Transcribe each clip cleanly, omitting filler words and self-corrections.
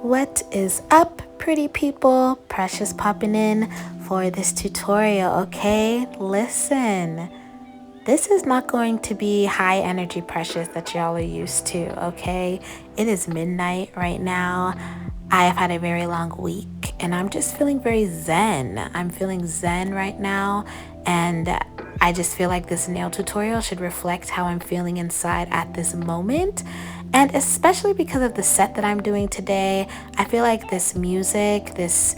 What is up, pretty people? Precious popping in for this tutorial, okay? Listen, this is not going to be high energy Precious that y'all are used to, okay? It is midnight right now. I have had a very long week and I'm just feeling very zen. I'm feeling zen right now, and I just feel like this nail tutorial should reflect how I'm feeling inside at this moment. And especially because of the set that I'm doing today, I feel like this music, this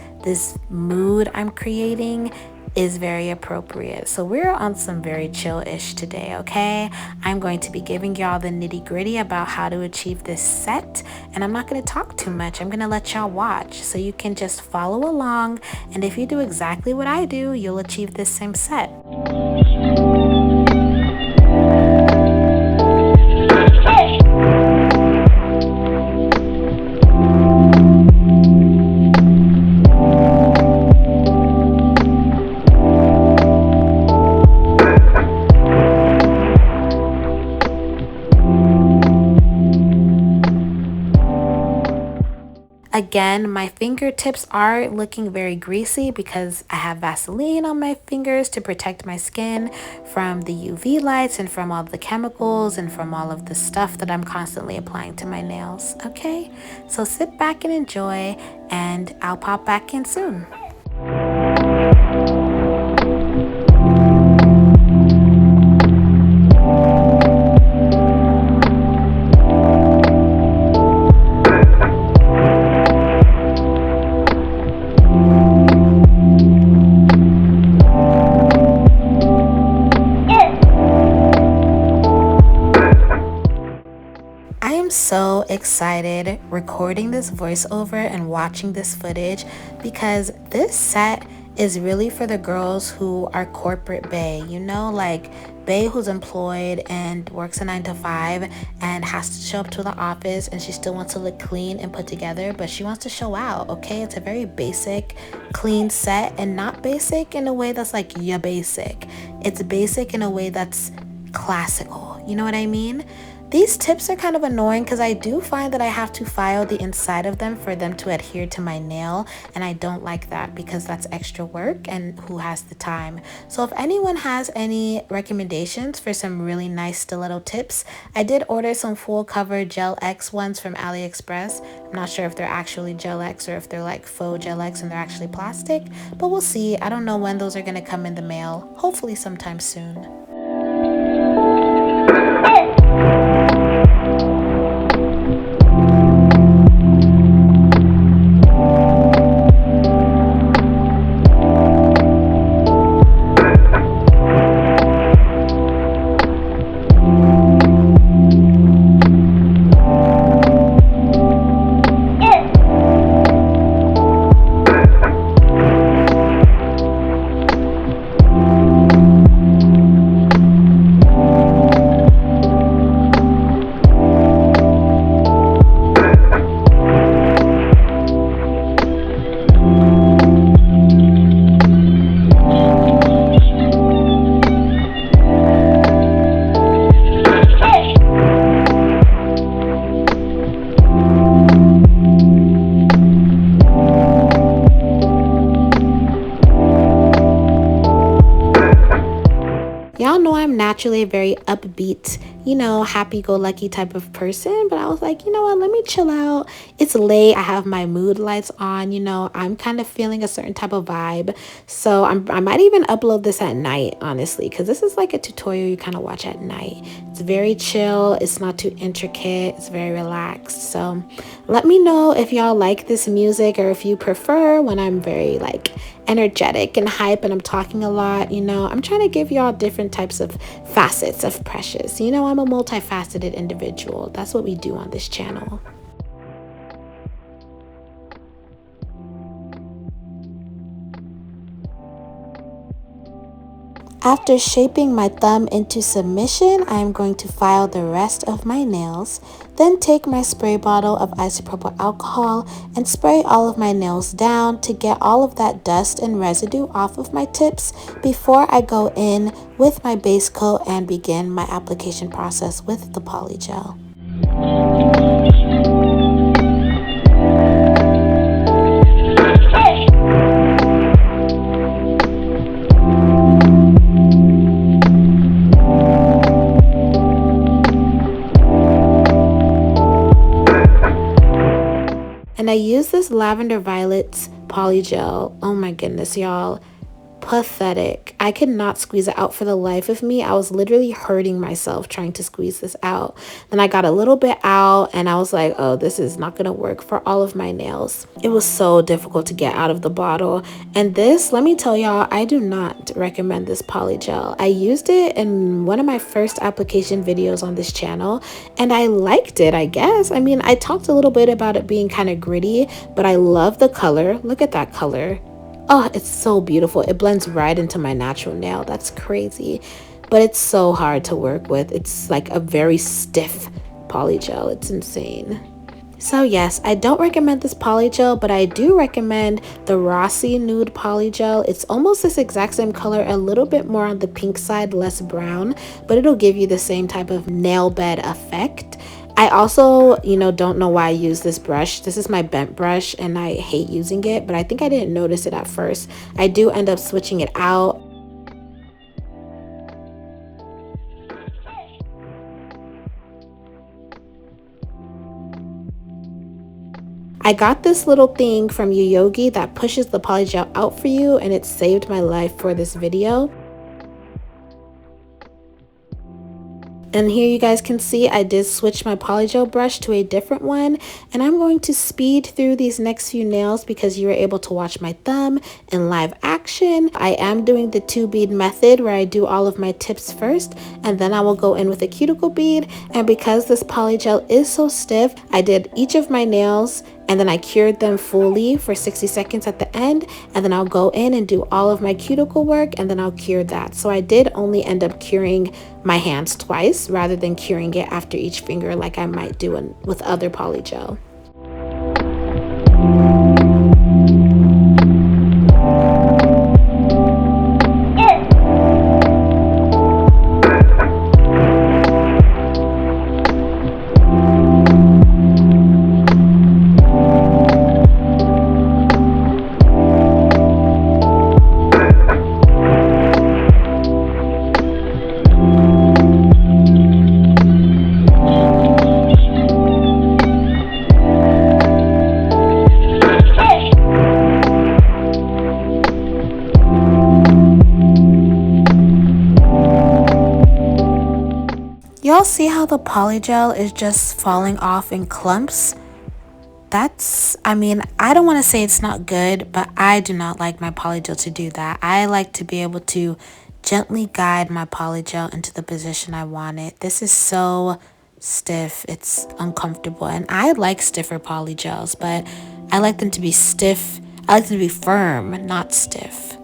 mood I'm creating is very appropriate. So we're on some very chill-ish today, okay? I'm going to be giving y'all the nitty-gritty about how to achieve this set, and I'm not going to talk too much. I'm going to let y'all watch so you can just follow along, and if you do exactly what I do, you'll achieve this same set. Again, my fingertips are looking very greasy because I have Vaseline on my fingers to protect my skin from the UV lights and from all the chemicals and from all of the stuff that I'm constantly applying to my nails, okay? So sit back and enjoy, and I'll pop back in soon. So excited recording this voiceover and watching this footage because this set is really for the girls who are corporate bae, you know, like bae who's employed and works a 9 to 5 and has to show up to the office, and she still wants to look clean and put together, but she wants to show out, okay? It's a very basic, clean set, and not basic in a way that's like, yeah, basic. It's basic in a way that's classical, you know what I mean? These tips are kind of annoying because I do find that I have to file the inside of them for them to adhere to my nail, and I don't like that because that's extra work, and who has the time? So if anyone has any recommendations for some really nice stiletto tips, I did order some full cover Gel X ones from AliExpress. I'm not sure if they're actually Gel X or if they're like faux Gel X and they're actually plastic, but we'll see. I don't know when those are going to come in the mail. Hopefully sometime soon. Y'all know I'm naturally a very upbeat, you know, happy-go-lucky type of person, but I was like, you know what, let me chill out. It's late. I have my mood lights on, you know, I'm kind of feeling a certain type of vibe. So I might even upload this at night, honestly, because this is like a tutorial you kind of watch at night. It's very chill. It's not too intricate. It's very relaxed. So let me know if y'all like this music or if you prefer when I'm very like energetic and hype and I'm talking a lot. You know, I'm trying to give y'all different types of facets of Precious. You know, I'm a multifaceted individual. That's what we do on this channel. After shaping my thumb into submission, I am going to file the rest of my nails, then take my spray bottle of isopropyl alcohol and spray all of my nails down to get all of that dust and residue off of my tips before I go in with my base coat and begin my application process with the polygel. I used this Lavender Violets Polygel. Oh my goodness, y'all. Pathetic. I could not squeeze it out for the life of me. I was literally hurting myself trying to squeeze this out. Then I got a little bit out and I was like, oh, this is not gonna work for all of my nails. It was so difficult to get out of the bottle. And this, let me tell y'all, I do not recommend this polygel. I used it in one of my first application videos on this channel and I liked it, I guess. I mean, I talked a little bit about it being kind of gritty, but I love the color. Look at that color. Oh, it's so beautiful. It blends right into my natural nail. That's crazy. But it's so hard to work with. It's like a very stiff polygel. It's insane. So yes, I don't recommend this polygel, but I do recommend the Rossi Nude Polygel. It's almost this exact same color, a little bit more on the pink side, less brown, but it'll give you the same type of nail bed effect. I also, don't know why I use this brush. This is my bent brush and I hate using it, but I think I didn't notice it at first. I do end up switching it out. I got this little thing from Yoyogi that pushes the polygel out for you and it saved my life for this video. And here you guys can see I did switch my polygel brush to a different one, and I'm going to speed through these next few nails because you were able to watch my thumb in live action. I am doing the 2 bead method where I do all of my tips first and then I will go in with a cuticle bead. And because this polygel is so stiff, I did each of my nails and then I cured them fully for 60 seconds at the end, and then I'll go in and do all of my cuticle work and then I'll cure that. So I did only end up curing my hands twice rather than curing it after each finger like I might do with other polygel. Y'all see how the polygel is just falling off in clumps? I mean, I don't want to say it's not good, but I do not like my polygel to do that. I like to be able to gently guide my polygel into the position I want it. This is so stiff, it's uncomfortable, and I like stiffer polygels, but I like them to be stiff. I like them to be firm, not stiff.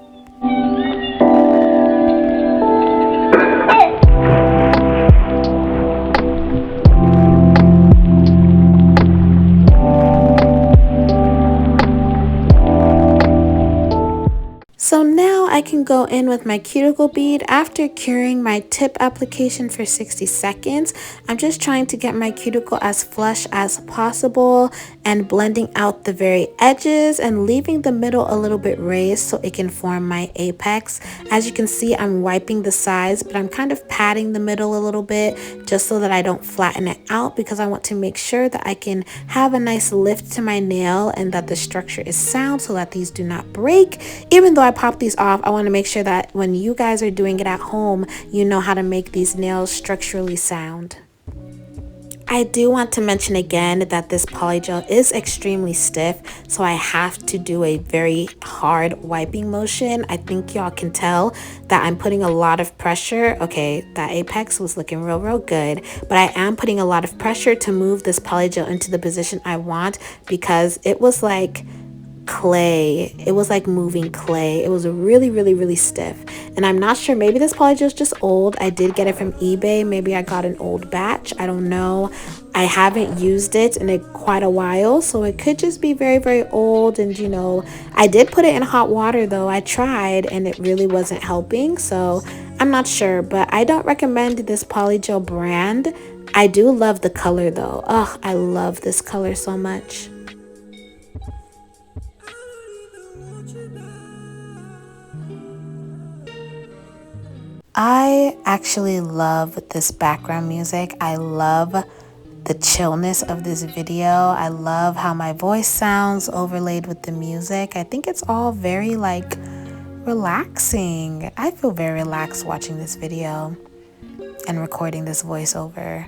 So now I can go in with my cuticle bead after curing my tip application for 60 seconds. I'm just trying to get my cuticle as flush as possible and blending out the very edges and leaving the middle a little bit raised so it can form my apex. As you can see, I'm wiping the sides, but I'm kind of patting the middle a little bit just so that I don't flatten it out, because I want to make sure that I can have a nice lift to my nail and that the structure is sound so that these do not break. Even though I pop these off, I want to make sure that when you guys are doing it at home, you know how to make these nails structurally sound. I do want to mention again that this polygel is extremely stiff, so I have to do a very hard wiping motion. I think y'all can tell that I'm putting a lot of pressure. Okay, that apex was looking real good, but I am putting a lot of pressure to move this polygel into the position I want, because it was like clay. It was like moving clay. It was really stiff, and I'm not sure, maybe this polygel is just old. I did get it from eBay. Maybe I got an old batch, I don't know. I haven't used it in quite a while, so it could just be very old. And I did put it in hot water though. I tried and it really wasn't helping, so I'm not sure. But I don't recommend this polygel brand. I do love the color though. Oh, I love this color so much. I actually love this background music. I love the chillness of this video. I love how my voice sounds overlaid with the music. I think it's all very like relaxing. I feel very relaxed watching this video and recording this voiceover.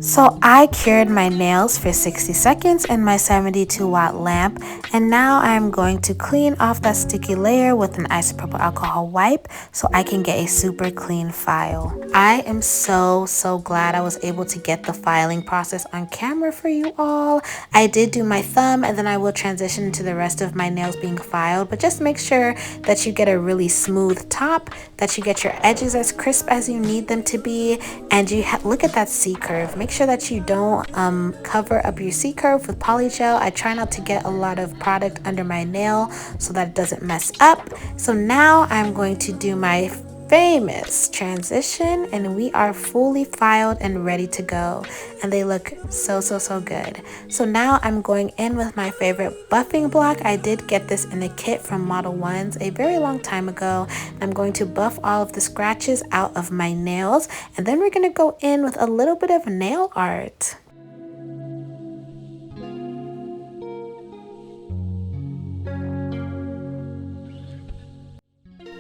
So I cured my nails for 60 seconds in my 72-watt lamp, and now I'm going to clean off that sticky layer with an isopropyl alcohol wipe so I can get a super clean file. I am so glad I was able to get the filing process on camera for you all. I did do my thumb, and then I will transition into the rest of my nails being filed, but just make sure that you get a really smooth top, that you get your edges as crisp as you need them to be, and you look at that C-curve. Make sure that you don't cover up your C-curve with polygel. I try not to get a lot of product under my nail so that it doesn't mess up. So now I'm going to do my famous transition, and we are fully filed and ready to go, and they look so good. So now I'm going in with my favorite buffing block. I did get this in a kit from Model 1s a very long time ago. I'm going to buff all of the scratches out of my nails, and then we're going to go in with a little bit of nail art.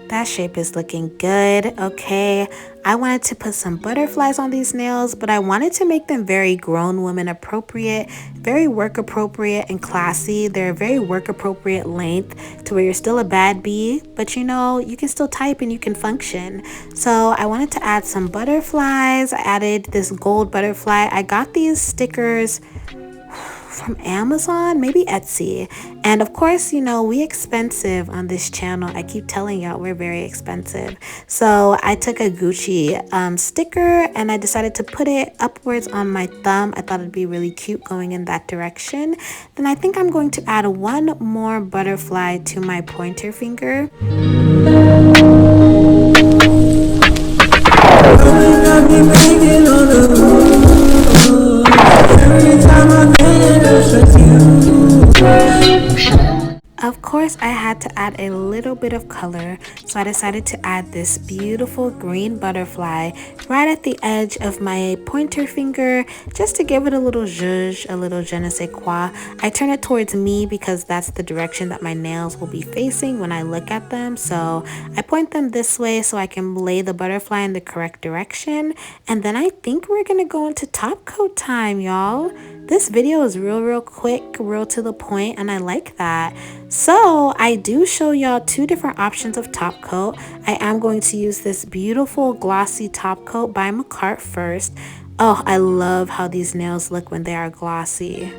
That shape is looking good. Okay, I wanted to put some butterflies on these nails, but I wanted to make them very grown woman appropriate, very work appropriate and classy. They're a very work appropriate length to where you're still a bad bee, but you know, you can still type and you can function. So I wanted to add some butterflies. I added this gold butterfly. I got these stickers from Amazon, maybe Etsy, and of course, you know, we expensive on this channel. I keep telling y'all we're very expensive. So I took a Gucci sticker and I decided to put it upwards on my thumb. I thought it'd be really cute going in that direction. Then I think I'm going to add one more butterfly to my pointer finger. Of course, I had to add a little bit of color, so I decided to add this beautiful green butterfly right at the edge of my pointer finger, just to give it a little zhuzh, a little je ne sais quoi. I turn it towards me because that's the direction that my nails will be facing when I look at them. So I point them this way so I can lay the butterfly in the correct direction. And then I think we're gonna go into top coat time, y'all. This video is real quick, real to the point, and I like that. So I do show y'all two different options of top coat. I am going to use this beautiful glossy top coat by McCart first. Oh, I love how these nails look when they are glossy.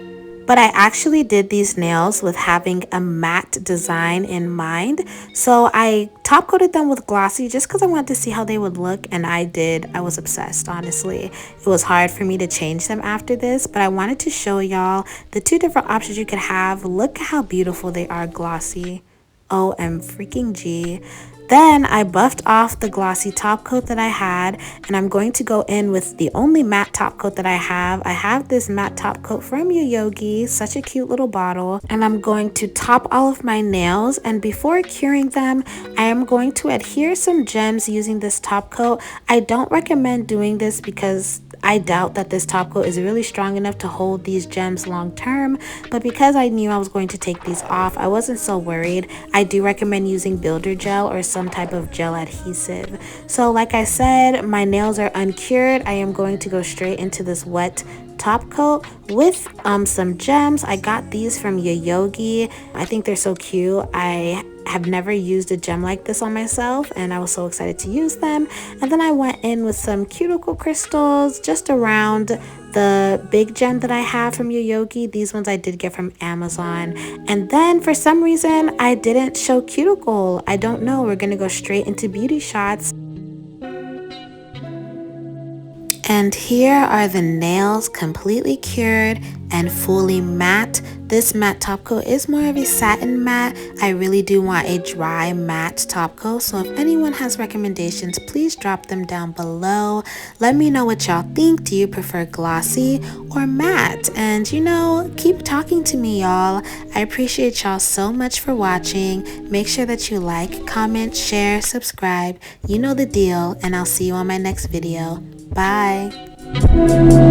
But I actually did these nails with having a matte design in mind. So I top coated them with glossy just because I wanted to see how they would look, and I did. I was obsessed, honestly. It was hard for me to change them after this, but I wanted to show y'all the two different options you could have. Look how beautiful they are glossy. OM freaking G. Then I buffed off the glossy top coat that I had, and I'm going to go in with the only matte top coat that I have. I have this matte top coat from Yoyogi, such a cute little bottle, and I'm going to top all of my nails. And before curing them, I am going to adhere some gems using this top coat. I don't recommend doing this because I doubt that this top coat is really strong enough to hold these gems long term, but because I knew I was going to take these off, I wasn't so worried. I do recommend using builder gel or some type of gel adhesive. So like I said, my nails are uncured. I am going to go straight into this wet top coat with some gems. I got these from Yoyogi. I think they're so cute. I have never used a gem like this on myself, and I was so excited to use them. And then I went in with some cuticle crystals just around the big gem that I have from Yoyogi. These ones I did get from Amazon. And then for some reason I didn't show cuticle. I don't know. We're gonna go straight into beauty shots. And here are the nails completely cured and fully matte This matte top coat is more of a satin matte. I really do want a dry matte top coat, so if anyone has recommendations, please drop them down below. Let me know what y'all think. Do you prefer glossy or matte? And you know, keep talking to me, y'all. I appreciate y'all so much for watching. Make sure that you like, comment, share, subscribe. You know the deal, and I'll see you on my next video. Bye.